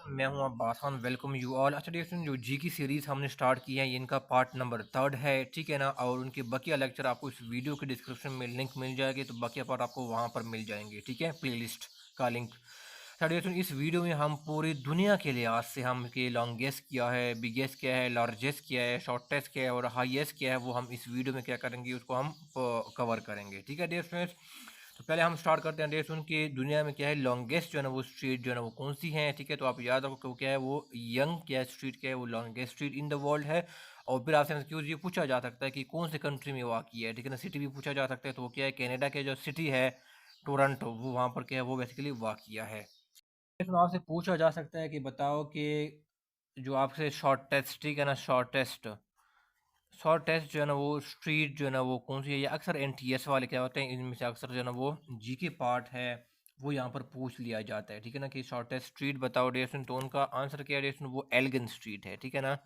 मैं हूँ Abbas Khan. Welcome you all. अच्छा डियर, जो जी की सीरीज़ हमने स्टार्ट की है, ये इनका पार्ट नंबर 3 है, ठीक है ना। और उनके बकिया लेक्चर आपको इस वीडियो के डिस्क्रिप्शन में लिंक मिल जाएगी, तो बकिया पार्ट आपको वहाँ पर मिल जाएंगे, ठीक है, प्लेलिस्ट का लिंक। अच्छा डियर, इस वीडियो में हम पूरी दुनिया के लिहाज से हम के लॉन्गेस्ट क्या है, बिगेस्ट क्या है, लार्जेस्ट क्या है, शॉर्टेस्ट क्या है और हाईएस्ट क्या है, वो हम इस वीडियो में क्या करेंगे, उसको हम कवर करेंगे, ठीक है डियर फ्रेंड्स। तो पहले हम स्टार्ट करते हैं रेस उनकी दुनिया में क्या है लॉन्गेस्ट जो है ना वो स्ट्रीट जो है ना वो कौन सी है, ठीक है। तो आप याद रखो कि वो क्या है, वो यंग क्या स्ट्रीट क्या है, वो longest street in the world है। और फिर आपसे क्यों ये पूछा जा सकता है कि कौन सी कंट्री में वाक़ई है, ठीक है ना। सिटी भी पूछा जा सकता है, तो वो क्या है, कनाडा के जो सिटी है टोरंटो, वो वहाँ पर क्या है, वो बेसिकली वाक़िया है। इसमें आपसे पूछा जा सकता है कि बताओ कि जो आपसे शॉर्टेस्ट, ठीक है ना, शॉर्टेस्ट जो है ना वो स्ट्रीट जो है ना वो कौन सी है। ये अक्सर एनटीएस वाले क्या होते हैं, इनमें से अक्सर जो है ना वो जी के पार्ट है, वो यहाँ पर पूछ लिया जाता है, ठीक है ना, कि शॉर्टेस्ट स्ट्रीट बताओ डेसन। तो उनका आंसर क्या है डेसन, वो एल्गिन स्ट्रीट है, ठीक है ना।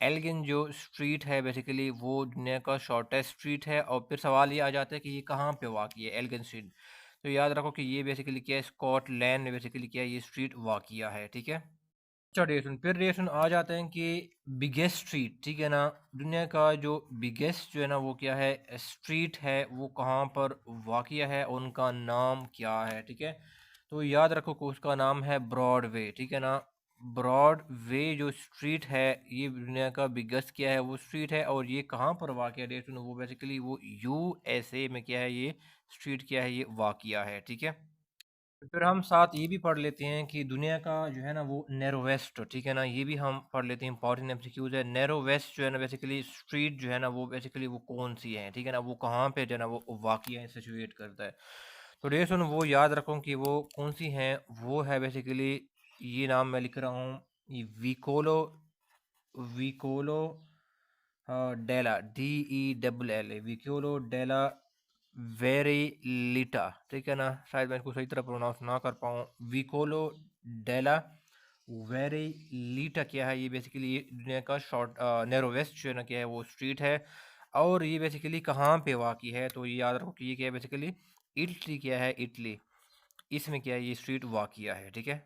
एल्गिन जो स्ट्रीट है बेसिकली वो दुनिया का शॉर्टेस्ट स्ट्रीट है। और फिर सवाल ये आ जाता है कि ये कहाँ पे वाक़ई है एल्गिन स्ट्रीट। तो याद रखो कि ये बेसिकली क्या है, स्कॉटलैंड में बेसिकली क्या है, ये स्ट्रीट वाक़िया है, ठीक है। अच्छा रेशन, फिर रेशन आ जाते हैं कि बिगेस्ट स्ट्रीट, ठीक है ना। दुनिया का जो बिगेस्ट जो है ना वो क्या है, स्ट्रीट है, वो कहाँ पर वाक़िया है, उनका नाम क्या है, ठीक है। तो याद रखो कि उसका नाम है ब्रॉडवे, ठीक है ना। ब्रॉडवे जो स्ट्रीट है, ये दुनिया का बिगेस्ट क्या है, वो स्ट्रीट है। और ये कहाँ पर वाक़ है रेशन, वो बेसिकली वो यूएसए में क्या है, ये स्ट्रीट क्या है, ये वाक़िया है, ठीक है। तो फिर हम साथ ये भी पढ़ लेते हैं कि दुनिया का जो है ना वो नैरो वेस्ट, ठीक है ना, ये भी हम पढ़ लेते हैं, इंपॉर्टेंट एमसीक्यूज है। नैरो वेस्ट जो है ना बेसिकली स्ट्रीट जो है ना वो बेसिकली वो कौन सी है, ठीक है ना, वो कहाँ पे जो है ना वो वाक़िया सिचुएट करता है। तो डे सुन, वो याद रखो कि वो कौन सी हैं। वो है बेसिकली, ये नाम मैं लिख रहा हूँ, ये विकोलो, विकोलो डेला, DELL, विकोलो डेला वेरी लिटा, ठीक है ना। शायद मैं इसको सही तरह प्रोनाउंस ना कर पाऊँ। विकोलो डेला वेरी लीटा क्या है, ये बेसिकली ये दुनिया का शॉर्ट नैरो वेस्ट जो है ना क्या है, वो स्ट्रीट है। और ये बेसिकली कहाँ पे वाक़ई है, तो ये याद रखो कि ये क्या है बेसिकली, इटली क्या है, इटली, इसमें क्या है, ये स्ट्रीट वाक़िया है, ठीक है।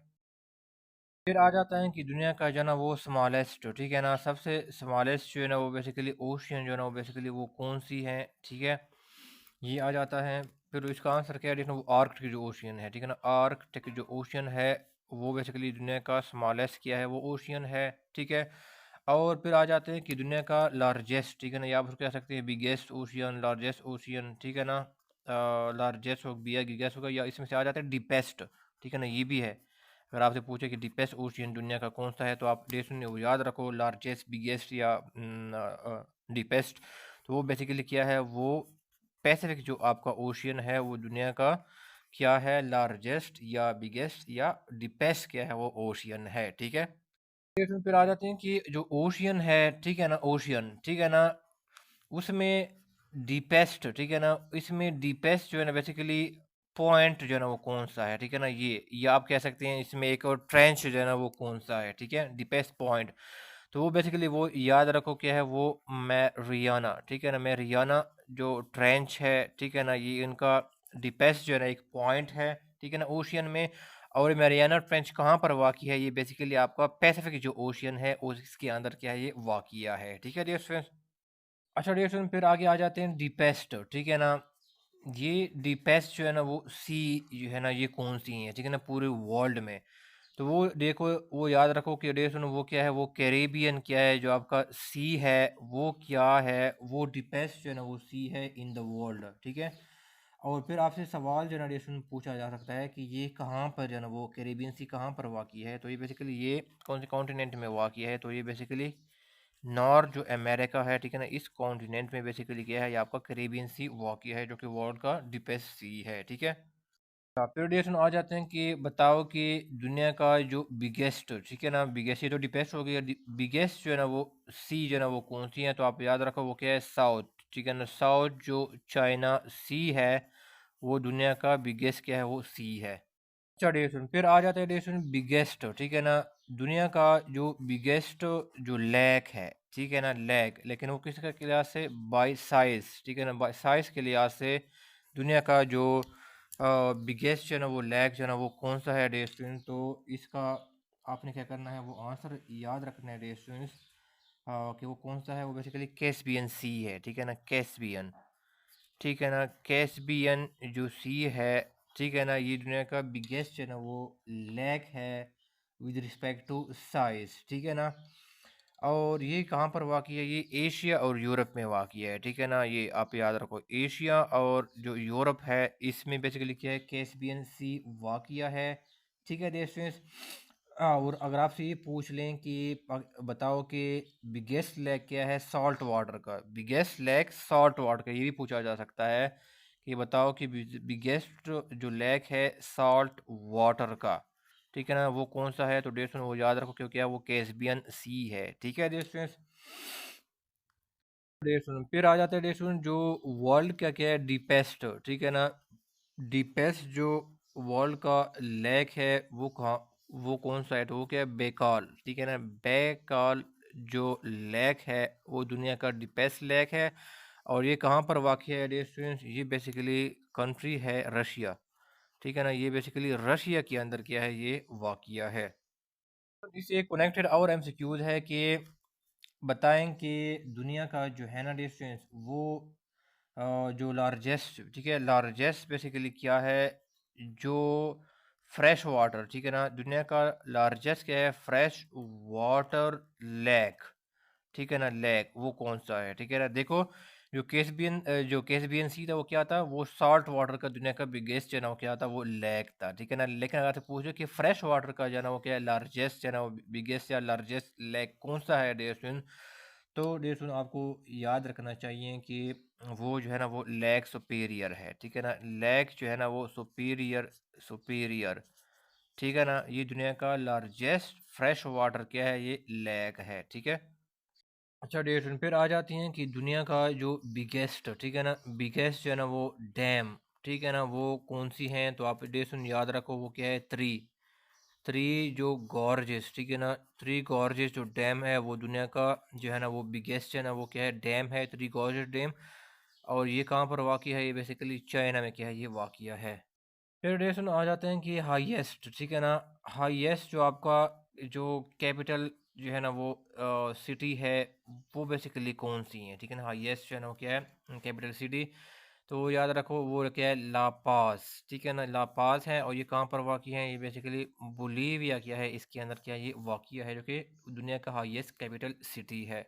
फिर आ जाता है कि दुनिया का जो है ना वो स्मॉलेस्ट, ठीक है ना, सबसे स्मॉलेस्ट जो है ना वो बेसिकली ओशियन जो है ना वो बेसिकली वो कौन सी है, ठीक है। ये आ जाता है। फिर इसका आंसर क्या है देखना, वो आर्कटिक जो ओशियन है, ठीक है ना। आर्कटिक जो ओशियन है वो बेसिकली दुनिया का स्मॉलेस्ट क्या है, वो ओशियन है, ठीक है। और फिर आ जाते हैं कि दुनिया का लार्जेस्ट, ठीक है ना, या आप उसको कह सकते हैं बिगेस्ट ओशियन, लार्जेस्ट ओशियन, ठीक है ना। लार्जेस्ट हो गया, बिगेस्ट होगा, या इसमें से आ जाता है डीपेस्ट, ठीक है ना, ये भी है। अगर आपसे पूछे कि डीपेस्ट ओशियन दुनिया का कौन सा है, तो आप डेसन वो याद रखो, लार्जेस्ट, बिगेस्ट या डीपेस्ट। तो वो बेसिकली क्या है, वो पैसिफिक जो आपका ओशियन है, वो दुनिया का क्या है, लार्जेस्ट या बिगेस्ट या डीपेस्ट क्या है, वो ओशियन है, ठीक है। फिर आ जाते हैं कि जो ओशियन है, ठीक है ना, ओशियन, ठीक है ना, उसमें डीपेस्ट, ठीक है ना, इसमें डीपेस्ट जो है ना बेसिकली पॉइंट जो है ना वो कौन सा है, ठीक है ना। ये आप कह सकते हैं, इसमें एक और ट्रेंच जो है ना वो कौन सा है, ठीक है, डीपेस्ट पॉइंट। तो वो बेसिकली वो याद रखो क्या है, वो मैरियाना, ठीक है ना, मैरियाना जो ट्रेंच है, ठीक है ना, ये इनका डीपेस्ट जो है ना एक पॉइंट है, ठीक है ना, ओशियन में। और मैरियाना ट्रेंच कहाँ पर वाक़ई है, ये बेसिकली आपका पैसिफिक जो ओशियन है उसके अंदर क्या है, ये वाक़िया है, ठीक है डियर फ्रेंड्स। अच्छा डियर फ्रेंड, फिर आगे आ जाते हैं डीपेस्ट, ठीक है ना। ये डीपेस्ट जो है ना वो सी जो है ना, ये कौन सी है, ठीक है ना, पूरे वर्ल्ड में। तो वो देखो, वो याद रखो कि डियर फ्रेंड वो क्या है, वो कैरेबियन क्या है, जो आपका सी है, वो क्या है, वो डीपेस्ट जो है ना वो सी है इन द वर्ल्ड, ठीक है। और फिर आपसे सवाल जो है ना डियर फ्रेंड पूछा जा सकता है कि ये कहाँ पर जो है ना वो कैरेबियन सी कहाँ पर वाक़ई है। तो ये बेसिकली ये कौन से कॉन्टिनेंट में वाक़ई है, तो ये बेसिकली नॉर्थ जो अमेरिका है, ठीक है ना, इस कॉन्टिनेंट में बेसिकली क्या है, ये आपका कैरेबियन सी वाक़ई है, जो कि वर्ल्ड का डीपेस्ट सी है, ठीक है। फिर डिस्कशन आ जाते हैं कि बताओ कि दुनिया का जो बिगेस्ट, ठीक है ना, बिगेस्ट, ये तो डीपेस्ट हो गया, बिगेस्ट जो है ना वो सी जो है ना वो कौन सी है, तो आप याद रखो वो क्या है, साउथ, ठीक है ना, साउथ जो चाइना सी है, वो दुनिया का बिगेस्ट क्या है, वो सी है। अच्छा डेसन, फिर आ जाता है डेसन बिगेस्ट, ठीक है ना, दुनिया का जो बिगेस्ट जो लेक है, ठीक है ना, लेक, लेकिन वो किसका के लिहाज से, बाई साइज, ठीक है ना, बाई साइज के लिहाज से दुनिया का जो बिगेस्ट जो है ना वो लेक जो है ना वो कौन सा है डेसन। तो इसका आपने क्या करना है, वो आंसर याद रखना है डियर स्टूडेंट्स, कि वो कौन सा है। वो बेसिकली कैस्पियन सी है, ठीक है ना, कैस्पियन, ठीक है ना, कैस्पियन जो सी है, ठीक है ना, ये दुनिया का बिगेस्ट है ना वो लेक है विद रिस्पेक्ट टू साइज, ठीक है ना। और ये कहाँ पर वाक़ई है, ये एशिया और यूरोप में वाक़ई है, ठीक है ना, ये आप याद रखो, एशिया और जो यूरोप है इसमें बेसिकली क्या है, कैस्पियन सी वाक़या है, ठीक है देयर स्टूडेंट्स। और अगर आपसे ये पूछ लें कि बताओ कि बिगेस्ट लेक क्या है सॉल्ट वाटर का, बिगेस्ट लेक सॉल्ट वाटर का, ये भी पूछा जा सकता है कि बताओ कि बिगेस्ट जो लेक है सॉल्ट वाटर का, ठीक है ना, वो कौन सा है। तो डेस्टन वो याद रखो क्योंकि वो कैस्पियन सी है, ठीक है डेस्टन। डेस्टन फिर आ जाते हैं डेस्टन जो वर्ल्ड का क्या है डीपेस्ट, ठीक है ना, डीपेस्ट जो वर्ल्ड का लेक है वो कहाँ, वो कौन सा है, तो वो क्या है बेकाल, ठीक है ना, बेकाल जो लेक है वो दुनिया का डीपेस्ट लेक है। और ये कहाँ पर वाक़ है डियर स्टूडेंट्स, ये बेसिकली कंट्री है रशिया, ठीक है ना, ये बेसिकली रशिया के अंदर क्या है ये वाक़या है। इससे कनेक्टेड और एमसीक्यूज है कि बताएं कि दुनिया का जो है ना डिस्टेंस वो जो लार्जेस्ट, ठीक है, लार्जेस्ट बेसिकली क्या है, जो फ्रेश वाटर, ठीक है ना, दुनिया का लार्जेस्ट क्या है फ्रेश वाटर लेक, ठीक है ना, लेक वो कौन सा है, ठीक है ना। देखो जो कैस्पियन सी था वो क्या था, वो सॉल्ट वाटर का दुनिया का बिगेस्ट है ना वो क्या था, वो लेक था, ठीक है ना। लेकिन अगर आप पूछो कि फ्रेश वाटर का जो है ना वो क्या है लार्जेस्ट है ना, वो बिगेस्ट या लार्जेस्ट लेक कौन सा है डेसन, तो डेसन आपको याद रखना चाहिए कि वो जो है ना वो लेक सुपीरियर है, ठीक है ना, लेक जो है ना वो सुपीरियर, सुपीरियर, ठीक है ना, ये दुनिया का लार्जेस्ट फ्रेश वाटर क्या है, ये लेक है, ठीक है। अच्छा डेटन फिर आ जाती हैं कि दुनिया का जो बिगेस्ट, ठीक है ना, बिगेस्ट जो है ना वो डैम, ठीक है ना, वो कौन सी हैं, तो आप डेटन याद रखो वो क्या है थ्री, थ्री जो गॉर्जेस, ठीक है ना, थ्री गॉर्जेस जो डैम है वो दुनिया का जो है ना वो बिगेस्ट है ना वो क्या है डैम है, थ्री गॉर्जेस डैम। और ये कहाँ पर वाक़या है, ये बेसिकली चाइना में क्या है ये वाक़या है। फिर डेसन आ जाते हैं कि हाईएस्ट, ठीक है ना, हाईएस्ट जो आपका जो कैपिटल जो है ना वो सिटी है वो बेसिकली कौन सी है, ठीक है ना, हाईएस्ट जो है ना वो क्या है कैपिटल सिटी, तो याद रखो वो क्या है ला पास, ठीक है ना, ला पास है। और ये कहाँ पर वाक़ है, ये बेसिकली बोलीविया क्या है इसके अंदर क्या है ये वाक़या है, जो कि दुनिया का हाईएस्ट कैपिटल सिटी है।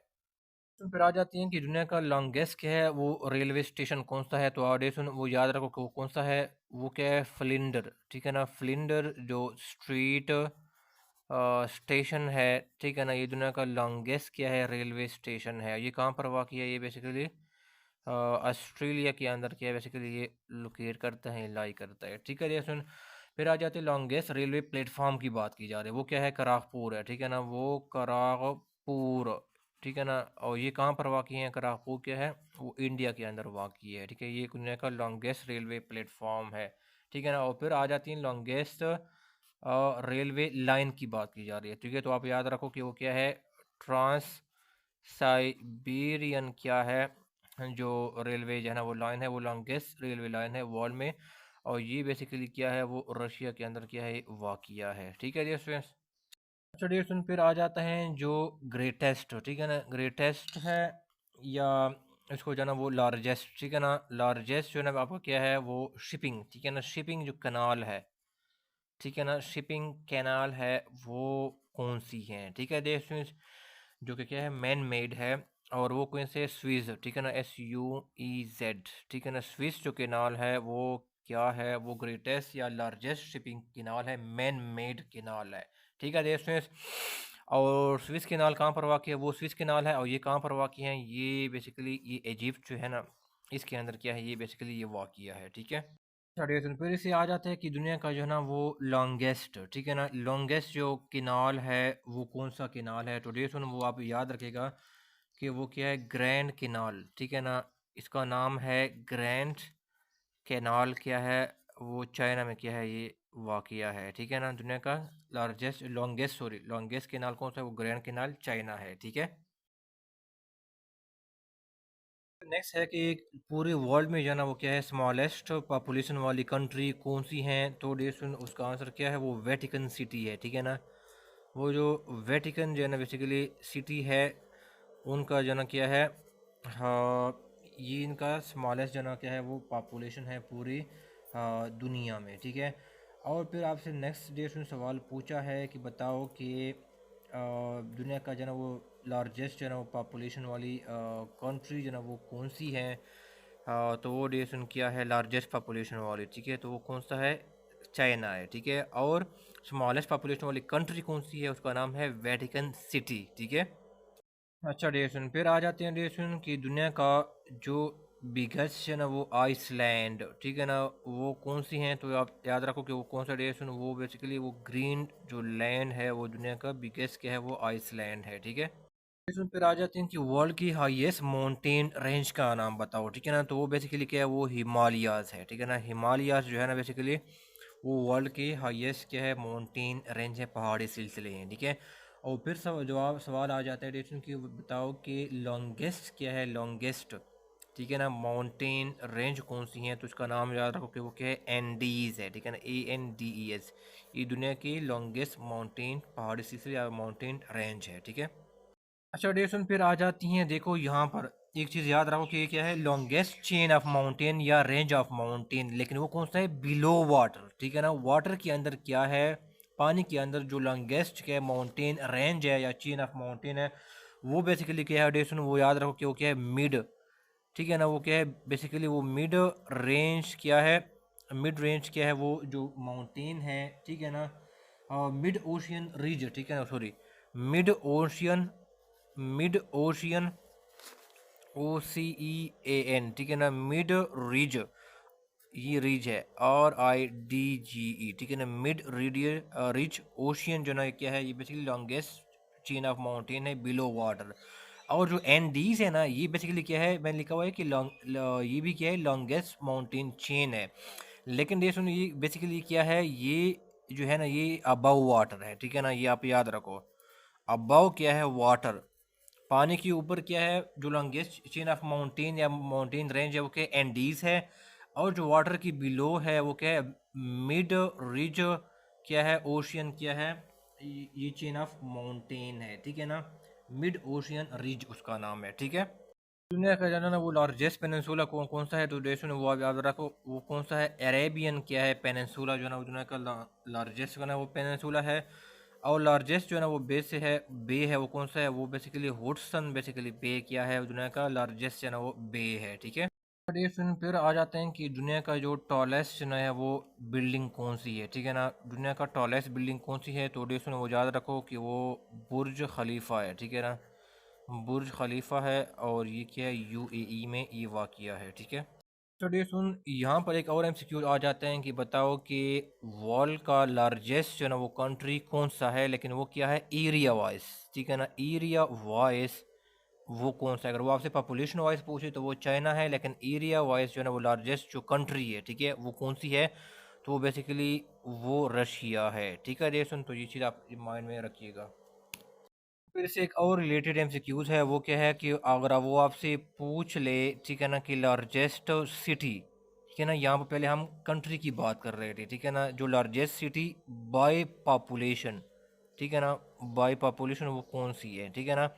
तो फिर आ जाती हैं कि दुनिया का लॉन्गेस्ट क्या है वो रेलवे स्टेशन कौन सा है, तो ऑडिशन वो याद रखो कि वो कौन सा है, वो क्या है फ्लिंडर, ठीक है ना, फ्लिंडर जो स्ट्रीट स्टेशन है, ठीक है ना, ये दुनिया का लॉन्गेस्ट क्या है रेलवे स्टेशन है। ये कहाँ पर वाक़ है, ये बेसिकली ऑस्ट्रेलिया के अंदर क्या है बेसिकली ये लोकेट करता है, लाई करता है, ठीक है जैसे। फिर आ जाते हैं लॉन्गेस्ट रेलवे प्लेटफॉर्म की बात की जा रही है, वो क्या है करागपुर है, ठीक है ना, वो करागपुर, ठीक है ना। और ये कहाँ पर वाक़ई है करागपुर क्या है, वो इंडिया के अंदर वाक़ई है, ठीक है, ये दुनिया का लॉन्गेस्ट रेलवे प्लेटफॉर्म है, ठीक है ना। और फिर आ जाती है लॉन्गेस्ट रेलवे लाइन की बात की जा रही है, ठीक है, तो आप याद रखो कि वो क्या है ट्रांस साइबेरियन क्या है जो रेलवे जो है ना वो लाइन है, वो लॉन्गेस्ट रेलवे लाइन है वर्ल्ड में। और ये बेसिकली क्या है वो रशिया के अंदर क्या है वाक़या है, ठीक है डियर स्टूडेंट्स। अच्छा डियर स्टूडेंट फिर आ जाता है जो ग्रेटेस्ट, ठीक है ना, ग्रेटेस्ट है या इसको जो है ना वो लार्जेस्ट, ठीक है ना, लार्जेस्ट जो है ना आपका क्या है वो शिपिंग, ठीक है ना, शिपिंग जो कनाल है, ठीक है ना, शिपिंग कैनाल है वो कौन सी है, ठीक है देश में, जो कि क्या है मैन मेड है। और वो कौन से स्विस, ठीक है ना, SUEZ, ठीक है ना, स्विस जो कैनाल है वो क्या है, वो ग्रेटेस्ट या लार्जेस्ट शिपिंग कैनाल है, मैन मेड कैनाल है, ठीक है देश में। और स्विस कैनाल कहाँ पर वाक़ है, वो स्विस कैनाल है। और ये कहाँ पर वाक़ है, ये बेसिकली ये इजिप्ट जो है ना इसके अंदर क्या है ये बेसिकली ये वाक़या है, ठीक है। अच्छा फिर इसे आ जाते हैं कि दुनिया का जो है ना वो लॉन्गेस्ट, ठीक है ना, लॉन्गेस्ट जो किनाल है वो कौन सा किनाल है, तो डेसन वो आप याद रखेगा कि वो क्या है ग्रैंड किनाल, ठीक है ना, इसका नाम है ग्रैंड कैनाल क्या है, वो चाइना में क्या है ये वाक़या है, ठीक है ना, दुनिया का largest longest sorry longest canal कौन सा है, वो ग्रैंड किनाल चाइना है, ठीक है। नेक्स्ट है कि पूरे वर्ल्ड में जो है ना वो क्या है स्मॉलेस्ट पॉपुलेशन वाली कंट्री कौन सी है, तो डेसन उसका आंसर क्या है वो वेटिकन सिटी है, ठीक है ना, वो जो वेटिकन जो है ना बेसिकली सिटी है, उनका जो ना क्या है, हाँ, ये इनका स्मॉलेस्ट जो ना क्या है वो पॉपुलेशन है पूरी दुनिया में, ठीक है। और फिर आपसे नेक्स्ट डे उसने सवाल पूछा है कि बताओ कि दुनिया का जो ना वो लार्जेस्ट जो ना वो पॉपुलेशन वाली कंट्री जो ना वो कौन सी है। तो वो डेसन किया है लार्जेस्ट पॉपुलेशन वाली, ठीक है, तो वो कौन सा है, चाइना है, ठीक है। और स्मॉलेस्ट पॉपुलेशन वाली कंट्री कौन सी है, उसका नाम है वेटिकन सिटी, ठीक है। अच्छा डेसन, फिर आ जाते हैं डेसन कि दुनिया का जो बिगेस्ट है ना वो आइसलैंड, ठीक है ना, वो कौन सी हैं, तो आप याद रखो कि वो कौन सा डेसन, वो बेसिकली वो ग्रीन जो लैंड है वो दुनिया का बिगेस्ट क्या है, वो आइसलैंड है, ठीक है। इसमें फिर आ जाते हैं कि वर्ल्ड की हाईएस्ट माउंटेन रेंज का नाम बताओ, ठीक है ना, तो वो बेसिकली क्या है, वो हिमालयाज है, ठीक है ना। हिमालयाज जो है ना बेसिकली वो वर्ल्ड की हाईएस्ट क्या है, माउंटेन रेंज है, पहाड़ी सिलसिले हैं, ठीक है। और फिर जवाब सवाल आ जाता है डेटन की, बताओ कि लॉन्गेस्ट क्या है, लॉन्गेस्ट, ठीक है ना, माउंटेन रेंज कौन सी है, तो उसका नाम याद रखो कि वो क्या है, एंडीज है, ठीक है ना, ANDES। ये दुनिया की लॉन्गेस्ट माउंटेन पहाड़ी सिलसिले या माउंटेन रेंज है, ठीक है। अच्छा डेसन, फिर आ जाती हैं, देखो यहाँ पर एक चीज़ याद रखो कि ये क्या है, लॉन्गेस्ट चेन ऑफ माउंटेन या रेंज ऑफ माउंटेन, लेकिन वो कौन सा है, बिलो वाटर, ठीक है ना। वाटर के अंदर क्या है, पानी के अंदर जो लॉन्गेस्ट क्या है माउंटेन रेंज है या चेन ऑफ माउंटेन है, वो बेसिकली क्या है डेसन, वो याद रखो कि वो क्या है, मिड, ठीक है ना, वो क्या है बेसिकली वो मिड रेंज क्या है, मिड रेंज क्या है, वो जो माउंटेन है, ठीक है ना, मिड ओशियन रीज, ठीक है ना, sorry, mid ocean, mid ocean, OCEAN, ठीक है ना, मिड रिज, ये रिज है, RIDGE, ठीक है ना, मिड रिज ओशियन जो ना क्या है, ये basically longest chain of mountain है बिलो वाटर। और जो एंडीज है ना, ये बेसिकली क्या है, मैंने लिखा हुआ है कि ये भी क्या है, लॉन्गेस्ट माउंटेन चेन है, लेकिन ये सुनो, ये बेसिकली क्या है, ये जो है ना ये अबव वाटर है, ठीक है ना, ये आप याद रखो, अबव क्या है, वाटर, पानी के ऊपर क्या है, जो लॉन्गेस्ट चेन ऑफ माउंटेन या माउंटेन रेंज है वो क्या है, एंडीज है। और जो वाटर की बिलो है वो क्या है, मिड रिज क्या है, ओशियन क्या है, ये चेन ऑफ माउंटेन है, ठीक है ना, मिड ओशियन रिज उसका नाम है, ठीक है। दुनिया का जाना ना वो लार्जेस्ट पेनिनसुला कौन कौन सा है, तो देशों ने वो आप याद रखो, वो कौन सा है, अरेबियन क्या है पेनिनसुला जो है ना वो दुनिया का लार्जेस्ट का ना वो पेनिनसुला है। और लार्जेस्ट जो है ना वो बे से है, बे है, वो कौन सा है, वो बेसिकली हुडसन बेसिकली बे क्या है, दुनिया का लार्जेस्ट जो है ना वो बे है, ठीक है। डेशन, फिर आ जाते हैं कि दुनिया का जो टॉलेस्ट जो है वो बिल्डिंग कौन सी है, ठीक है ना, दुनिया का टॉलेस्ट बिल्डिंग कौन सी है, तो डेशन वो याद रखो कि वो बुर्ज खलीफा है, ठीक है ना, बुर्ज खलीफा है, और ये क्या है, UAE में ये वाक़या है, ठीक है। तो डे सुन, यहाँ पर एक और MCQ आ जाते हैं कि बताओ कि वर्ल्ड का लार्जेस्ट जो है ना वो कंट्री कौन सा है, लेकिन वो क्या है, एरिया वाइज, ठीक है ना, एरिया वाइज वो कौन सा है। अगर वो आपसे पॉपुलेशन वाइज पूछे तो वो चाइना है, लेकिन एरिया वाइज जो है ना वो लार्जेस्ट जो कंट्री है, ठीक है, वो कौन सी है, तो वो बेसिकली वो रशिया है, ठीक है। डे सुन, तो ये चीज़ आप माइंड में रखिएगा। फिर से एक और रिलेटेड MCQs है, वो क्या है कि अगर वो आपसे पूछ ले, ठीक है ना, कि लार्जेस्ट सिटी, ठीक है ना, यहाँ पर पहले हम कंट्री की बात कर रहे थे, ठीक है ना, जो लार्जेस्ट सिटी बाय पॉपुलेशन, ठीक है ना, बाय पॉपुलेशन वो कौन सी है, ठीक है ना।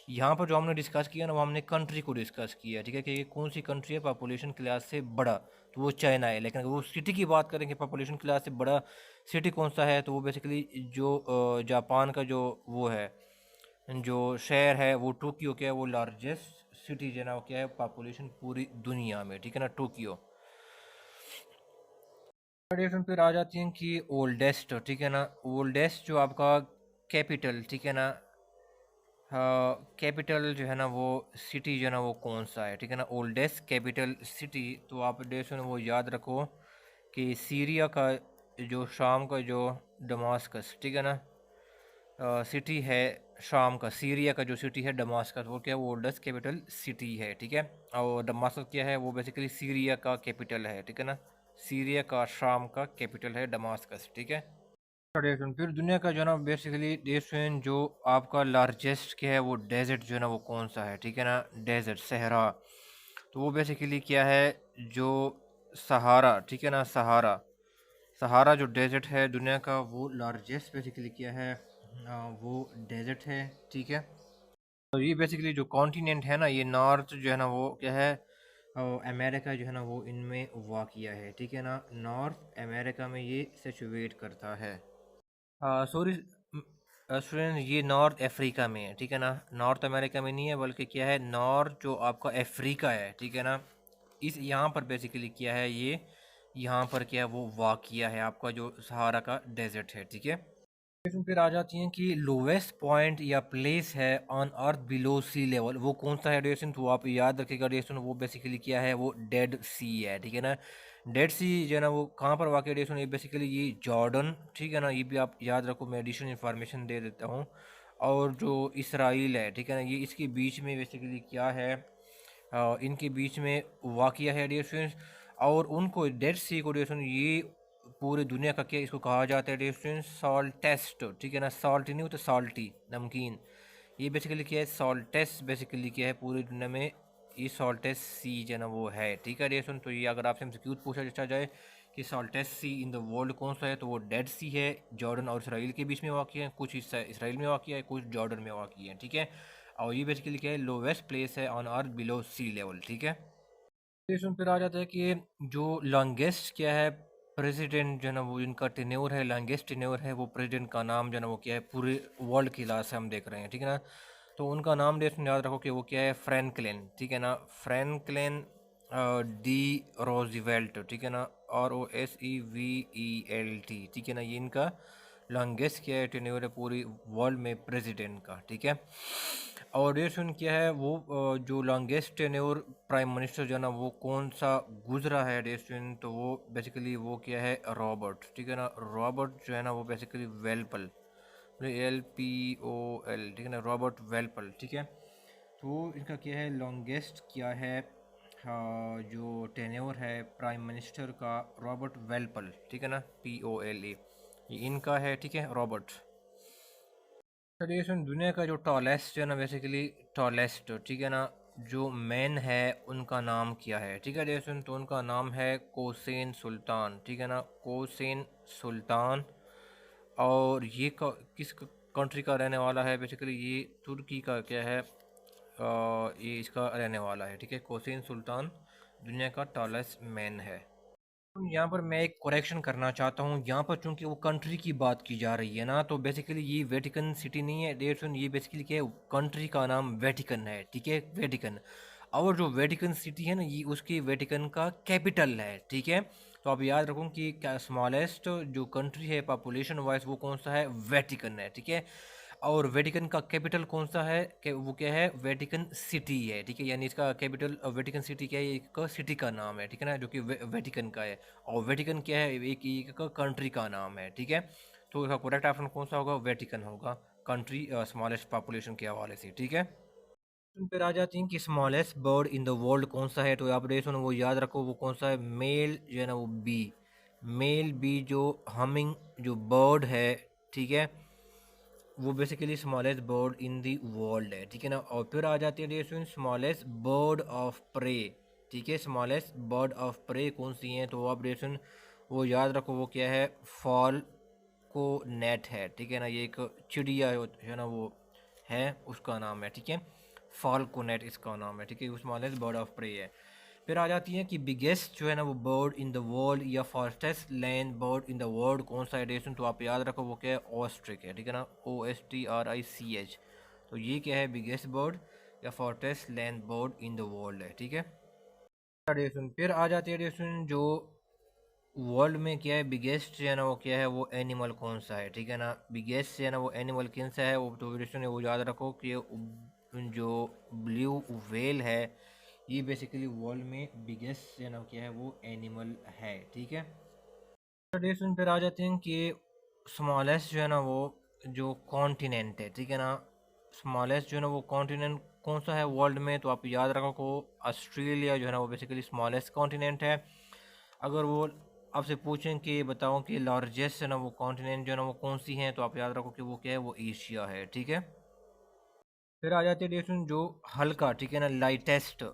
यहाँ पर जो हमने डिस्कस किया ना वो हमने कंट्री को डिस्कस किया, ठीक है, कि कौन सी कंट्री है पॉपुलेशन क्लास से बड़ा, तो वो चाइना है। लेकिन अगर वो सिटी की बात करेंगे पॉपुलेशन क्लास से बड़ा सिटी कौन सा है, तो वो बेसिकली जो जापान का जो वो है, जो शहर है वो टोक्यो, क्या है, वो लार्जेस्ट सिटी जो है ना वो क्या है पॉपुलेशन पूरी दुनिया में, ठीक है ना, टोक्यो। डेफिनेशन फिर आ जाती हैं कि ओल्डेस्ट, ठीक है ना, ओल्डेस्ट जो आपका कैपिटल, ठीक है ना, हाँ, कैपिटल जो है ना वो सिटी जो है ना वो कौन सा है, ठीक है ना, ओल्डेस्ट कैपिटल सिटी, तो आप देश में वो याद रखो कि सीरिया का जो शाम का जो दमास्कस, ठीक है ना, सिटी है शाम का, सीरिया का जो सिटी है दमास्कस, वो क्या है, वो ओल्डेस्ट कैपिटल सिटी है, ठीक है। और दमास्कस क्या है, वो बेसिकली सीरिया का कैपिटल है, ठीक है ना, सीरिया का शाम का कैपिटल है दमास्कस, ठीक है। डेजर्ट, फिर दुनिया का जो है ना बेसिकली डेजर्ट जो आपका लार्जेस्ट क्या है, वो डेजर्ट जो है ना वो कौन सा है, ठीक है ना, डेजर्ट सहरा, तो वो बेसिकली क्या है, जो सहारा, ठीक है ना, सहारा, सहारा जो डेजर्ट है दुनिया का वो लार्जेस्ट बेसिकली क्या है, वो डेजर्ट है, ठीक है। तो ये बेसिकली जो कॉन्टिनेंट है ना, ये नॉर्थ जो है ना वो क्या है, अमेरिका जो है ना वो इनमें वाक़िया है, ठीक है ना, नॉर्थ अमेरिका में ये सिचुएट करता है। सॉरी स्टूडेंट, ये नॉर्थ अफ्रीका में है, ठीक है ना, नॉर्थ अमेरिका में नहीं है, बल्कि क्या है, नॉर्थ जो आपका अफ्रीका है, ठीक है ना, इस यहाँ पर बेसिकली क्या है, ये यहाँ पर क्या है वो वाक़िया है, आपका जो सहारा का डेजर्ट है, ठीक है। क्वेश्चन फिर आ जाती हैं कि लोवेस्ट पॉइंट या प्लेस है on earth below sea level, वो कौन सा है ड्यूरेशन, तो आप याद रखिएगा ड्यूरेशन, वो बेसिकली क्या है, वो डेड सी है, ठीक है ना। डेड सी जो है ना वो कहाँ पर वाक़ है ड्यूरेशन, ये बेसिकली ये जॉर्डन, ठीक है ना, ये भी आप याद रखो, मैं एडिशनल इन्फॉर्मेशन दे देता हूँ। और जो इसराइल है, ठीक है ना, ये इसके बीच में बेसिकली क्या है, इनके बीच में वाक़या है ड्यूरेशन। और उनको डेड सी को ड्यूरेशन, ये पूरे दुनिया का क्या इसको कहा जाता है डिस्टेंस, सॉल्ट टेस्ट, ठीक है ना, सॉल्ट नहीं होता, सॉल्टी नमकीन, ये बेसिकली क्या है, सॉल्ट टेस्ट बेसिकली क्या है पूरी दुनिया में, ये सॉल्ट टेस्ट सी जो है ना वो है, ठीक है डिस्टेंस। तो ये अगर आपसे हमसे क्यूट पूछा जाए कि saltiest sea in the world कौन सा है, तो वो डेड सी है, जॉर्डन और इसराइल के बीच में वाक़ है, कुछ हिस्सा इसराइल में वाक़ है, कुछ जॉर्डन में वाक़ है, ठीक है। और ये बेसिकली क्या है, लोवेस्ट प्लेस है on earth below sea level, ठीक है। क्वेश्चन फिर आ जाता है कि जो लॉन्गेस्ट क्या है प्रेसिडेंट जो है ना वो, इनका टेन्योर है, लॉन्गेस्ट टेन्योर है, वो प्रेसिडेंट का नाम जो है ना वो क्या है, पूरे वर्ल्ड की लास्ट से हम देख रहे हैं, ठीक है ना। तो उनका नाम देश में याद रखो कि वो क्या है, फ्रैंकलिन, ठीक है ना, फ्रैंकलिन डी रोजवेल्ट, ठीक है ना, ROSEVELT, ठीक है ना, ये इनका लॉन्गेस्ट क्या है टेन्योर है पूरी वर्ल्ड में प्रेसिडेंट का, ठीक है। और ड्यूरेशन क्या है वो, जो लॉन्गेस्ट टेन्योर प्राइम मिनिस्टर जो है ना वो कौन सा गुजरा है ड्यूरेशन, तो वो बेसिकली वो क्या है, रॉबर्ट, ठीक है ना, रॉबर्ट जो है ना वो बेसिकली वेल्पल, LPOL, ठीक है ना, रॉबर्ट वेल्पल, ठीक है। तो इनका क्या है, लॉन्गेस्ट क्या है, जो टेन्योर है प्राइम मिनिस्टर का, रॉबर्ट वेल्पल, ठीक है ना, POLA, ये इनका है, ठीक है, रॉबर्ट। रेडिएशन दुनिया का जो टॉलेस्ट है ना, बेसिकली टॉलेस्ट, ठीक है ना, जो मैन है उनका नाम क्या है, ठीक है रेडिएशन, तो उनका नाम है कोसेन सुल्तान, ठीक है ना, कोसेन सुल्तान। और ये किस कंट्री का रहने वाला है, बेसिकली ये तुर्की का क्या है, ये इसका रहने वाला है, ठीक है, कोसेन सुल्तान दुनिया का टॉलेस्ट मैन है। यहाँ पर मैं एक करेक्शन करना चाहता हूँ, यहाँ पर चूंकि वो कंट्री की बात की जा रही है ना, तो बेसिकली ये वेटिकन सिटी नहीं है डेट, ये बेसिकली क्या है, कंट्री का नाम वेटिकन है, ठीक है, वेटिकन। और जो वेटिकन सिटी है ना, ये उसकी वेटिकन का कैपिटल है, ठीक है। तो आप याद रखो कि क्या स्मॉलेस्ट जो कंट्री है पॉपुलेशन वाइज वो कौन सा है, वेटिकन है, ठीक है। और वेटिकन का कैपिटल कौन सा है, वो क्या है, वेटिकन सिटी है, ठीक है, यानी इसका कैपिटल वेटिकन सिटी क्या है, एक सिटी का नाम है, ठीक है ना, जो कि वेटिकन का है। और वेटिकन क्या है, एक कंट्री का नाम है, ठीक है। तो इसका करेक्ट ऑप्शन कौन सा होगा, वेटिकन होगा, कंट्री स्मॉलेस्ट पॉपुलेशन के हवाले से, ठीक है। फिर आ जाती हैं कि smallest bird in the world कौन सा है, तो आप रेस वो याद रखो, वो कौन सा है, मेल जो है ना वो बी, मेल बी जो हमिंग जो बर्ड है, ठीक है, वो basically smallest bird in the world है, ठीक है ना। और फिर आ जाती है dear smallest bird of prey, ठीक है, स्मॉलेस्ट बर्ड ऑफ प्रे कौन सी हैं, तो आप डियर वो याद रखो, वो क्या है, फॉल को नेट है, ठीक है ना, ये एक चिड़िया है ना वो है, उसका नाम है, ठीक है, फाल्कोनेट इसका नाम है, ठीक है, स्मॉलेस्ट बर्ड ऑफ प्रे है। फिर आ जाती है कि बिगेस्ट जो है ना वो बर्ड इन द वर्ल्ड या fastest land bird in the world कौन सा एडिशन, तो आप याद रखो वो क्या है, ऑस्ट्रिक है, ठीक है ना, OSTRICH। तो ये क्या है, बिगेस्ट बर्ड या fastest land bird in the world है, ठीक है। एडिशन फिर आ जाती है एडिशन जो वर्ल्ड में क्या है, बिगेस्ट जो है ना वो क्या है, वो एनिमल कौन सा है, ठीक है ना, बिगेस्ट जो है ना वो एनिमल कौन सा है, वो तो एडिशन है वो याद रखो कि जो ब्लू व्हेल है, ये बेसिकली वर्ल्ड में बिगेस्ट जो ना क्या है वो एनिमल है, ठीक है। ट्रेडिशन पर आ जाते हैं कि स्मॉलेस्ट जो है ना वो जो कॉन्टिनेंट है, ठीक है ना, स्मॉलेस्ट जो है ना वो कॉन्टिनेंट कौन सा है वर्ल्ड में, तो आप याद रखो को ऑस्ट्रेलिया जो है ना वो बेसिकली स्मॉलेस्ट कॉन्टिनेंट है। अगर वो आपसे पूछें कि बताओ कि लार्जेस्ट है ना वो कॉन्टिनेंट जो है ना वो कौन सी हैं, तो आप याद रखो कि वो क्या है, वो एशिया है, ठीक है। फिर आ जाती है डिस्कशन जो हल्का, ठीक है ना, लाइटेस्ट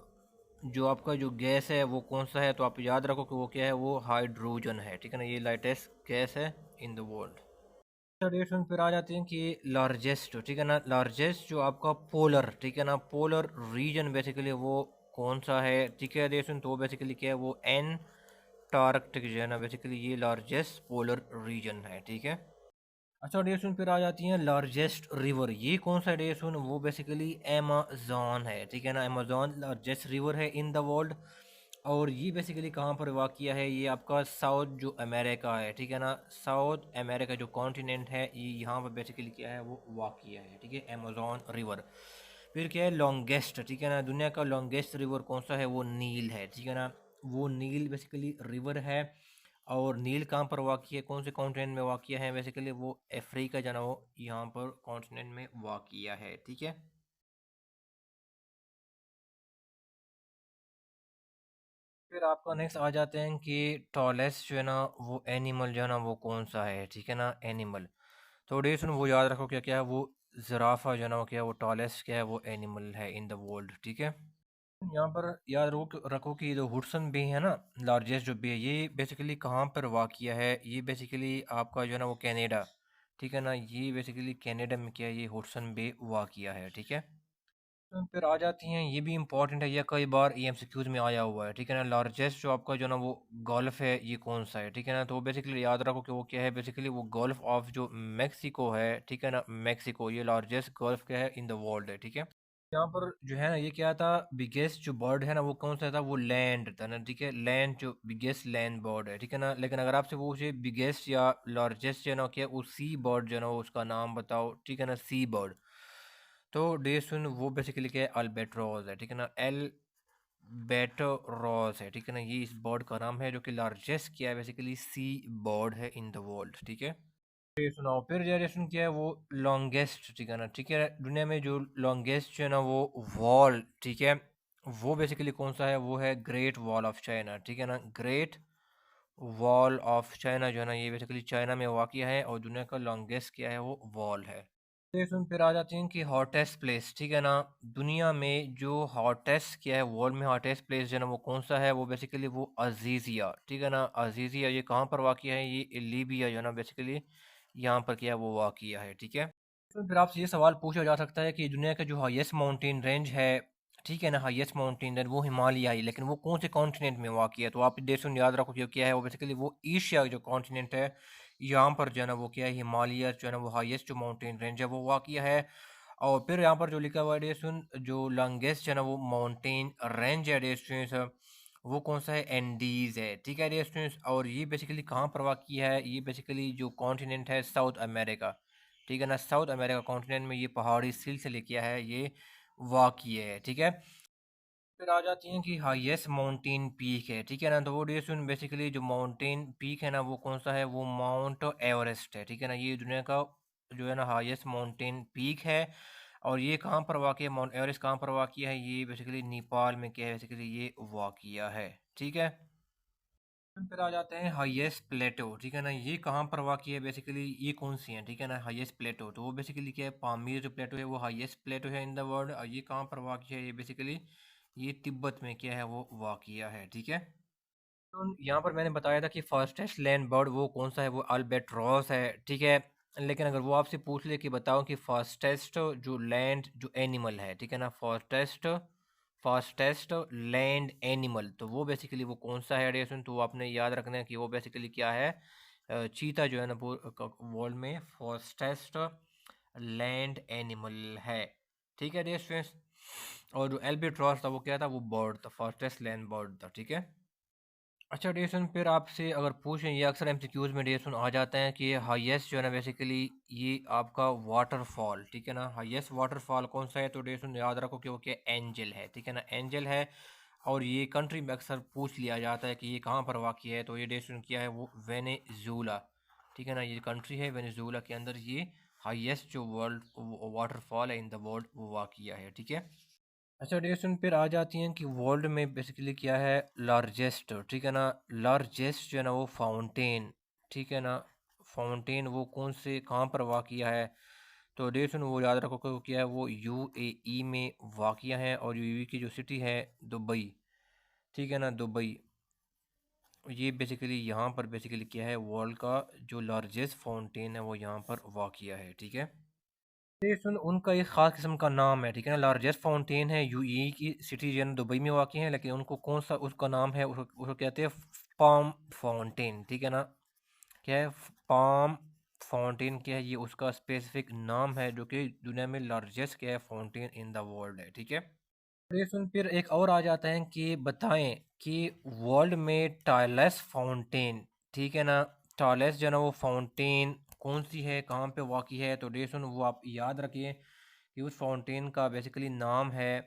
जो आपका जो गैस है वो कौन सा है, तो आप याद रखो कि वो क्या है, वो हाइड्रोजन है, ठीक है ना, ये लाइटेस्ट गैस है इन द वर्ल्ड। ट्रेडिशन फिर आ जाते हैं कि लार्जेस्ट, ठीक है ना, लार्जेस्ट जो आपका पोलर, ठीक है ना, पोलर रीजन बेसिकली वो कौन सा है, ठीक है रेशन, तो बेसिकली क्या है वो एंटार्कटिक जो है ना, बेसिकली ये लार्जेस्ट पोलर रीजन है, ठीक है। अच्छा रेशन फिर आ जाती है लार्जेस्ट रिवर, ये कौन सा रेशन, वो बेसिकली अमेज़न है, ठीक है ना, अमेज़न लार्जेस्ट रिवर है इन द वर्ल्ड। और ये बेसिकली कहाँ पर वाक़या है, ये आपका साउथ जो अमेरिका है, ठीक है ना, साउथ अमेरिका जो कॉन्टिनेंट है ये यहाँ पर बेसिकली क्या है वो वाक़या है, ठीक है, अमेज़न रिवर। फिर क्या है लॉन्गेस्ट, ठीक है ना, दुनिया का लॉन्गेस्ट रिवर कौन सा है, वो नील है, ठीक है ना, वो नील बेसिकली रिवर है। और नील कहाँ पर वाक़या है, कौन से कॉन्टिनेंट में वाक़या है, बेसिकली वो अफ्रीका जो है ना वो यहाँ पर कॉन्टिनेंट में वाक़या है, ठीक है। फिर आपका नेक्स्ट आ जाते हैं कि टॉलेस्ट जो है ना वो एनिमल जो है ना वो कौन सा है, ठीक है ना, एनिमल। तो डेसन वो याद रखो क्या क्या है वो, ज़राफ़ा जो है ना वो क्या है वो टॉलेस्ट क्या है वो एनिमल है इन द वर्ल्ड, ठीक है। यहाँ पर याद रखो रखो कि जो हुडसन बे है ना, लार्जेस्ट जो बे है, ये बेसिकली कहाँ पर वाक़या है, ये बेसिकली आपका जो है ना वो कनाडा, ठीक है ना, ये बेसिकली कनाडा में क्या है ये हुडसन बे वाक़या है, ठीक है। फिर आ जाती हैं, ये भी इंपॉर्टेंट है, ये कई बार एमसीक्यूज में आया हुआ है, ठीक है ना, लार्जेस्ट जो आपका जो ना वो गोल्फ है ये कौन सा है, ठीक है ना, तो बेसिकली याद रखो कि वो क्या है, बेसिकली वो गोल्फ ऑफ जो मैक्सिको है, ठीक है ना, मैक्सिको ये लार्जेस्ट गोल्फ क्या है इन द वर्ल्ड है, ठीक है। यहाँ पर जो है ना ये क्या था, बिगेस्ट जो बर्ड है ना वो कौन सा था, वो लैंड था ना, ठीक है, लैंड जो बिगेस्ट लैंड बर्ड है, ठीक है ना, लेकिन अगर आपसे पूछे बिगेस्ट या लार्जेस्ट जो है ना क्या वो सी बर्ड जो है ना उसका नाम बताओ, ठीक है ना, सी बर्ड। तो डे सुन वो बेसिकली क्या है अल्बेट्रोस है, ठीक है ना, एल बेटोरॉस है, ठीक है ना, ये इस बर्ड का नाम है जो कि लार्जेस्ट क्या है बेसिकली सी बर्ड है इन द वर्ल्ड, ठीक है। ये सुनाओ फिर जनरेशन क्या है वो लॉन्गेस्ट, ठीक है ना, ठीक है, दुनिया में जो लॉन्गेस्ट जो है ना वो वॉल, ठीक है, वो बेसिकली कौन सा है, वो है ग्रेट वॉल ऑफ चाइना, ठीक है ना, ग्रेट वॉल ऑफ चाइना जो है ना ये बेसिकली चाइना में वाक़या है और दुनिया का लॉन्गेस्ट क्या है वो वॉल है। ये सुन फिर आ जाती हैं कि हॉटेस्ट प्लेस, ठीक है ना, दुनिया में जो हॉटेस्ट क्या है वर्ल्ड में हॉटेस्ट प्लेस जो है ना वो कौन सा है, वो बेसिकली वो अजीज़िया, ठीक है ना, अजीज़िया ये कहाँ पर वाक़या है, ये लीबिया जो है ना बेसिकली यहाँ पर क्या है वो वाक़या है, ठीक है। तो फिर आपसे ये सवाल पूछा जा सकता है कि दुनिया का जो हाईएस्ट माउंटेन रेंज है, ठीक है ना, हाईएस्ट माउंटेन रेंज वो हिमालय, लेकिन वो कौन से कॉन्टिनेंट में वाक़या है, तो आप देश याद रखो कि क्या है वो बेसिकली वो एशिया जो कॉन्टिनेंट है यहाँ पर जो है ना वो क्या है हिमालय जो है ना वो हाईएस्ट जो माउंटेन रेंज है वो वाक़या है। और फिर यहाँ पर जो लिखा हुआ है डेसन जो लॉन्गेस्ट है ना वो माउंटेन रेंज है डेस्टिनेस, वो कौन सा है, एंडीज है, ठीक है डेस्टिनेस। और ये बेसिकली कहाँ पर वाक़या है, ये बेसिकली जो कॉन्टिनेंट है साउथ अमेरिका, ठीक है ना, साउथ अमेरिका कॉन्टिनेंट में ये पहाड़ी सिलसिले क्या है ये वाक़या है, ठीक है। फिर आ जाती हैं कि हाईएस्ट माउंटेन पीक है, ठीक है ना, तो वो डेसन बेसिकली जो माउंटेन पीक है ना वो कौन सा है, वो माउंट एवरेस्ट है, ठीक है ना, ये दुनिया का जो है ना हाईएस्ट माउंटेन पीक है। और ये कहाँ पर वाक़या है, माउंट एवरेस्ट कहाँ पर वाक़या है, ये बेसिकली नेपाल में क्या है बेसिकली ये वाक़या है, ठीक है। फिर आ जाते हैं हाईएस्ट प्लेटो, ठीक है ना, ये कहाँ पर वाक़या है बेसिकली ये कौन सी है, ठीक है ना, हाईएस्ट प्लेटो, तो वो बेसिकली क्या है पामीर जो प्लेटो है वो हाईएस्ट प्लेटो है इन द वर्ल्ड, और ये कहाँ पर वाक़या है, ये बेसिकली ये तिब्बत में क्या है वो वाक़या है, ठीक है। तो यहाँ पर मैंने बताया था कि फास्टेस्ट लैंड बर्ड वो कौन सा है, वो अल्बेट्रॉस है, ठीक है। लेकिन अगर वो आपसे पूछ ले कि बताओ कि फास्टेस्ट जो लैंड जो एनिमल है, ठीक है ना, फास्टेस्ट फास्टेस्ट लैंड एनिमल, तो वो बेसिकली वो कौन सा है एडिएशन, तो वो आपने याद रखना है कि वो बेसिकली क्या है, चीता जो है ना वो वर्ल्ड में फास्टेस्ट लैंड एनिमल है, ठीक है डियर। और जो एल्बेट्रॉस था वो क्या था, वो बर्ड था, फास्टेस्ट लैंड बर्ड था, ठीक है। अच्छा डेसन फिर आपसे अगर पूछें, ये अक्सर एमसीक्यूज में डेसन आ जाता है कि हाईएस्ट जो है ना बेसिकली ये आपका वाटरफॉल, ठीक है ना, हाईएस्ट वाटरफॉल कौन सा है, तो डेसन याद रखो कि वो क्या एंजल है, ठीक है ना, एंजल है। और ये कंट्री में अक्सर पूछ लिया जाता है कि ये कहाँ पर वाक़या है, तो ये डेसन क्या है वो वेनेजुला, ठीक है ना, ये कंट्री है वेनेजुला के अंदर ये हाईएस्ट जो वर्ल्ड वाटरफॉल है इन द वर्ल्ड वो वाक़या है, ठीक है। अच्छा डेसन फिर आ जाती हैं कि वर्ल्ड में बेसिकली क्या है लार्जेस्ट, ठीक है ना, लार्जेस्ट जो है ना वो फाउंटेन, ठीक है ना, फाउंटेन वो कौन से कहाँ पर वाक़या है, तो डेसन वो याद रखो कि वो क्या है वो यूएई में वाक़या है और यूएई की जो सिटी है दुबई, ठीक है ना, दुबई। ये बेसिकली यहाँ पर बेसिकली क्या है, वर्ल्ड का जो लार्जेस्ट फाउंटेन है वो यहाँ पर वाक़िया है, ठीक है। ये सुन उनका एक ख़ास किस्म का नाम है, ठीक है ना। लार्जेस्ट फाउंटेन है यूएई की सिटी जो है ना दुबई में वाक़ है, लेकिन उनको कौन सा उसका नाम है, उसको कहते हैं पाम फाउंटेन, ठीक है ना। क्या है पाम फाउंटेन, क्या है ये उसका स्पेसिफिक नाम है, जो कि दुनिया में लार्जेस्ट क्या है फाउंटेन इन द वर्ल्ड है, ठीक है। ये सुन फिर एक और आ जाता है कि बताएं कि वर्ल्ड में टाइलेस फाउंटेन, ठीक है ना, टाइलेस जो है ना वो फाउंटेन कौन सी है, कहाँ पे वाक़ई है। तो ये सुन वो आप याद रखिए कि उस फाउंटेन का बेसिकली नाम है,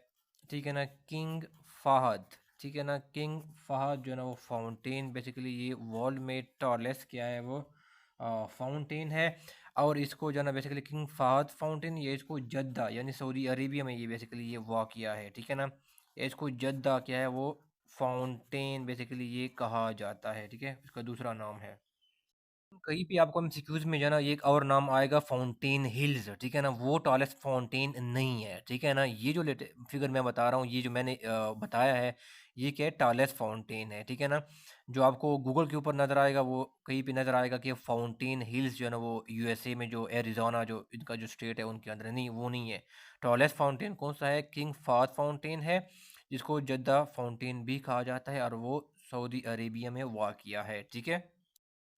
ठीक है ना, किंग फ़हद, ठीक है ना। किंग फ़हद जो है ना वो फाउंटेन बेसिकली ये वर्ल्ड में टॉलेस्ट क्या है वो फाउंटेन है। और इसको जो है ना बेसिकली किंग फ़हद फाउंटेन, ये इसको जद्दा यानी सऊदी अरेबिया में ये बेसिकली ये वाक़या है, ठीक है ना। ये इसको जद्दा क्या है वो फाउंटेन बेसिकली ये कहा जाता है, ठीक है, इसका दूसरा नाम है। कहीं भी आपको एमसीक्यूज में जो है ना एक और नाम आएगा फाउंटेन हिल्स, ठीक है ना, वो टॉलेस्ट फाउंटेन नहीं है, ठीक है ना। ये जो लेटे फिगर मैं बता रहा हूँ, ये जो मैंने बताया है, ये क्या है टॉलेस्ट फाउंटेन है, ठीक है ना। जो आपको गूगल के ऊपर नज़र आएगा वो कहीं पे नज़र आएगा कि फाउंटेन हिल्स जो है ना वो यूएसए में जो एरिजोना जो इनका जो स्टेट है उनके अंदर, नहीं वो नहीं है। टॉलेस्ट फाउंटेन कौन सा है, किंग फाहद फाउंटेन है, जिसको जद्दा फाउंटेन भी कहा जाता है, और वो सऊदी अरेबिया में वाक़िया है, ठीक है।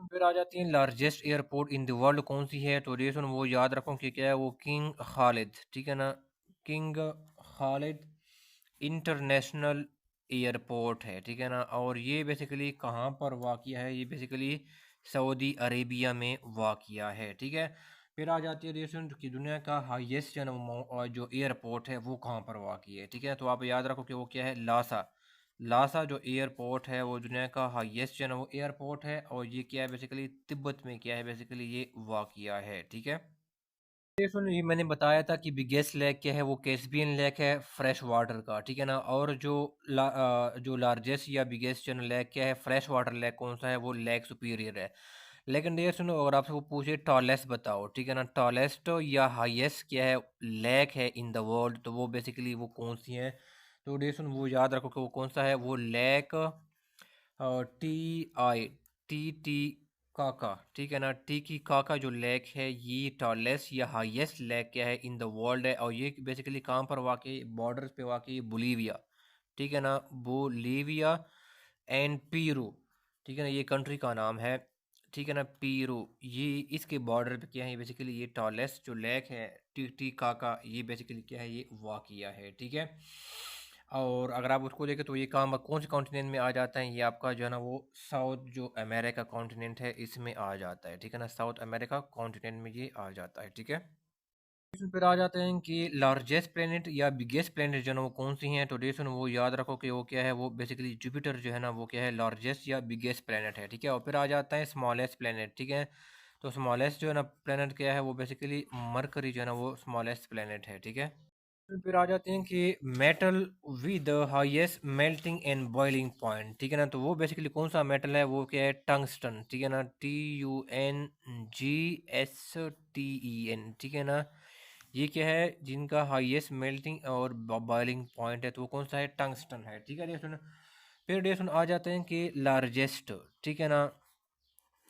फिर आ जाती है largest airport in the world कौन सी है। तो रीज़न वो याद रखो कि क्या है वो किंग खालिद, ठीक है ना, किंग खालिद इंटरनेशनल एयरपोर्ट है, ठीक है ना। और ये बेसिकली कहाँ पर वाक़िया है, ये बेसिकली सऊदी अरेबिया में वाक़िया है, ठीक है। फिर आ जाती है रीज़न कि दुनिया का हाईएस्ट जो है ना जो एयरपोर्ट है वो कहाँ पर वाक़ई है, ठीक है। तो आप याद रखो कि वो क्या है, लासा। लासा जो एयरपोर्ट है वो दुनिया का हाईएस्ट जो है ना वो एयरपोर्ट है, और ये क्या है बेसिकली तिब्बत में क्या है बेसिकली ये वाक़िया है, ठीक है। ये सुन ये मैंने बताया था कि बिगेस्ट लेक क्या है वो कैस्पियन लेक है फ्रेश वाटर का, ठीक है ना। और जो लार्जेस्ट या बिगेस्ट जो लेक क्या है फ्रेश वाटर लेक कौन सा है, वो लेक सुपीरियर है। लेकिन ये सुनो अगर आपसे वो पूछे टॉलेस्ट बताओ, ठीक है ना, टॉलेस्ट या हाईएस्ट क्या है लेक है इन द वर्ल्ड, तो वो बेसिकली वो कौन सी है। तो ये सुन वो याद रखो कि वो कौन सा है, वो lake T I T T काका, ठीक है ना, टी की काका जो लेक है ये टॉलेस्ट या हाईएस्ट लेक क्या है इन द वर्ल्ड है। और ये बेसिकली कहाँ पर वाकई, बॉर्डर पे वाकई बोलीविया, ठीक है ना, बोलीविया एंड पीरू, ठीक है ना, ये कंट्री का नाम है, ठीक है ना, पीरू। ये इसके बॉर्डर पे क्या है, बेसिकली ये टॉलेस्ट जो लेक है टी काका, ये बेसिकली क्या है ये वाकया है, ठीक है। और अगर आप उसको देखें तो ये काम कौन से कॉन्टिनेंट में आ जाता है, ये आपका जो है ना वो साउथ जो अमेरिका कॉन्टिनेंट है इसमें आ जाता है, ठीक है ना, साउथ अमेरिका कॉन्टिनेंट में ये आ जाता है, ठीक है। इसमें फिर आ जाते हैं कि लार्जेस्ट प्लेनेट या बिगेस्ट प्लेनेट जो है ना वो कौन सी हैं। तो डेसन वो याद रखो कि वो क्या है, वो बेसिकली जुपिटर जो है ना वो क्या है लार्जेस्ट या बिगेस्ट प्लेनेट है, ठीक है। और फिर आ जाता है स्मॉलेस्ट प्लेनेट, ठीक है। तो स्मॉलेस्ट जो है ना प्लेनेट क्या है, वो बेसिकली मरकरी जो है ना वो स्मॉलेस्ट प्लेनेट है, ठीक है। फिर आ जाते हैं कि metal with the highest melting and boiling point, ठीक है ना। तो वो बेसिकली कौन सा मेटल है, वो क्या है टंगस्टन, ठीक है ना, TUNGSTEN, ठीक है ना। ये क्या है जिनका हाईएस्ट मेल्टिंग और बॉइलिंग पॉइंट है, तो वो कौन सा है, टंगस्टन है, ठीक है। डे सुन फिर डे सुन आ जाते हैं कि लार्जेस्ट, ठीक है ना,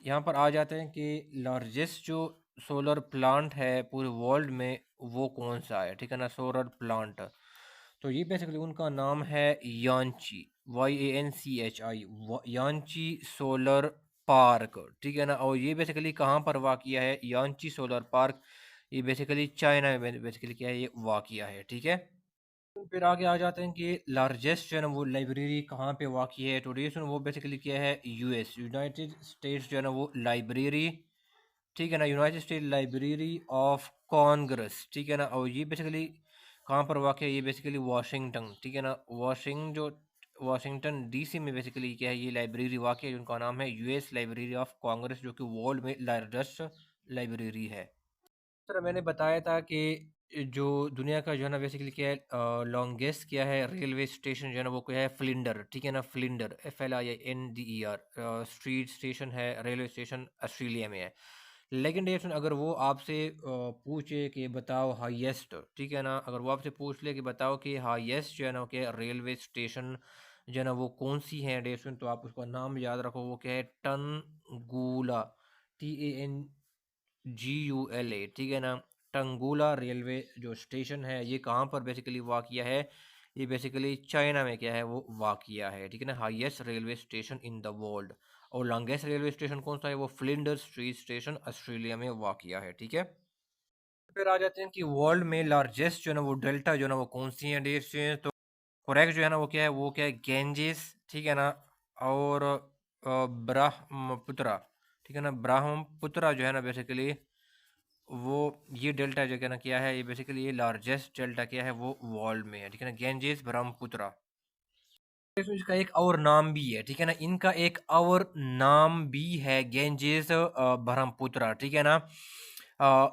यहाँ पर आ जाते हैं कि लार्जेस्ट जो सोलर प्लांट है पूरे वर्ल्ड में वो कौन सा है, ठीक है ना, सोलर प्लांट। तो ये बेसिकली उनका नाम है यांची, YANCHI, यांची सोलर पार्क, ठीक है ना। और ये बेसिकली कहाँ पर वाक़िया है, यांची सोलर पार्क, ये बेसिकली चाइना में बेसिकली क्या है ये वाक़िया है, ठीक है। फिर आगे आ जाते हैं कि लार्जेस्ट जो है ना वो लाइब्रेरी कहाँ पे वाक़ई है। तो रीज़न वो बेसिकली क्या है, यूएस यूनाइटेड स्टेट्स जो है ना वो लाइब्रेरी, ठीक है ना, United state library of Congress, ठीक है ना। और ये बेसिकली कहाँ पर वाक़ई है, ये बेसिकली वाशिंगटन, ठीक है ना, वाशिंगटन डीसी में बेसिकली क्या है ये लाइब्रेरी वाक़ई है, जिनका नाम है यूएस लाइब्रेरी ऑफ कांग्रेस, जो कि वर्ल्ड में लार्जेस्ट लाइब्रेरी है। सर मैंने बताया था कि जो दुनिया का जो है ना बेसिकली क्या है लॉन्गेस्ट क्या है रेलवे स्टेशन जो है ना वो क्या है फ्लिंडर, ठीक है ना, फ्लिंडर FLINDER स्ट्रीट स्टेशन है, रेलवे स्टेशन ऑस्ट्रेलिया में है। लेकिन ये सुन अगर वो आपसे पूछे कि बताओ हाईएस्ट, ठीक है ना, अगर वो आपसे पूछ ले कि बताओ कि हाईएस्ट जो है ना क्या रेलवे स्टेशन जो है ना वो कौन सी है डेसन, तो आप उसका नाम याद रखो, वो क्या है, टनगूला, TANGULA, ठीक है ना। टंगूला रेलवे जो स्टेशन है ये कहाँ पर बेसिकली वाक़िया है, ये बेसिकली चाइना में क्या है वो वाक़िया है, ठीक है ना। Highest railway station in the world, और लॉन्गेस्ट रेलवे स्टेशन कौन सा है, वो फ्लिंडर स्ट्रीट स्टेशन ऑस्ट्रेलिया में वाक़िया है, ठीक है। फिर आ जाते हैं कि वर्ल्ड में लार्जेस्ट जो है ना वो डेल्टा जो है ना वो कौन सी है देश से, तो करेक्ट जो है ना वो क्या है, वो क्या है, गेंजिस, ठीक है ना। और ब्रह्मपुत्रा, ठीक है ना, ब्रह्मपुत्रा जो है ना बेसिकली वो, ये डेल्टा जो है ना क्या है, ये बेसिकली ये लार्जेस्ट डेल्टा क्या है वो वर्ल्ड में है, ठीक है ना, गेंजेस ब्रह्मपुत्रा। इसका एक और नाम भी है, ठीक है ना, इनका एक और नाम भी है, गेंजेस ब्रह्मपुत्रा, ठीक है ना।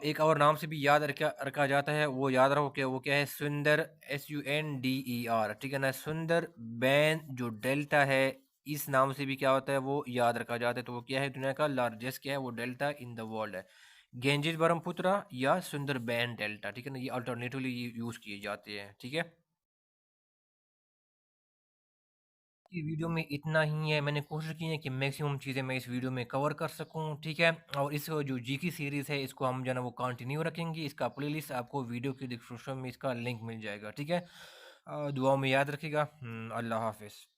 एक और नाम से भी याद रखा रखा जाता है, वो याद रखो कि वो क्या है, सुंदर, SUNDER, ठीक है ना, सुंदर बैन जो डेल्टा है, इस नाम से भी क्या होता है वो याद रखा जाता है, तो वो क्या है, दुनिया का लार्जेस्ट क्या है वो डेल्टा इन द वर्ल्ड है, गेंजेस ब्रह्मपुत्रा या सुंदर बैन डेल्टा, ठीक है ना, ये अल्टरनेटिवली यूज किए जाते हैं, ठीक है। की वीडियो में इतना ही है, मैंने कोशिश की है कि मैक्सिमम चीज़ें मैं इस वीडियो में कवर कर सकूं, ठीक है। और इस जो जी की सीरीज़ है इसको हम जो है ना वो कंटिन्यू रखेंगे, इसका प्लेलिस्ट आपको वीडियो के डिस्क्रिप्शन में इसका लिंक मिल जाएगा, ठीक है। दुआओं में याद रखिएगा। अल्लाह हाफिज़।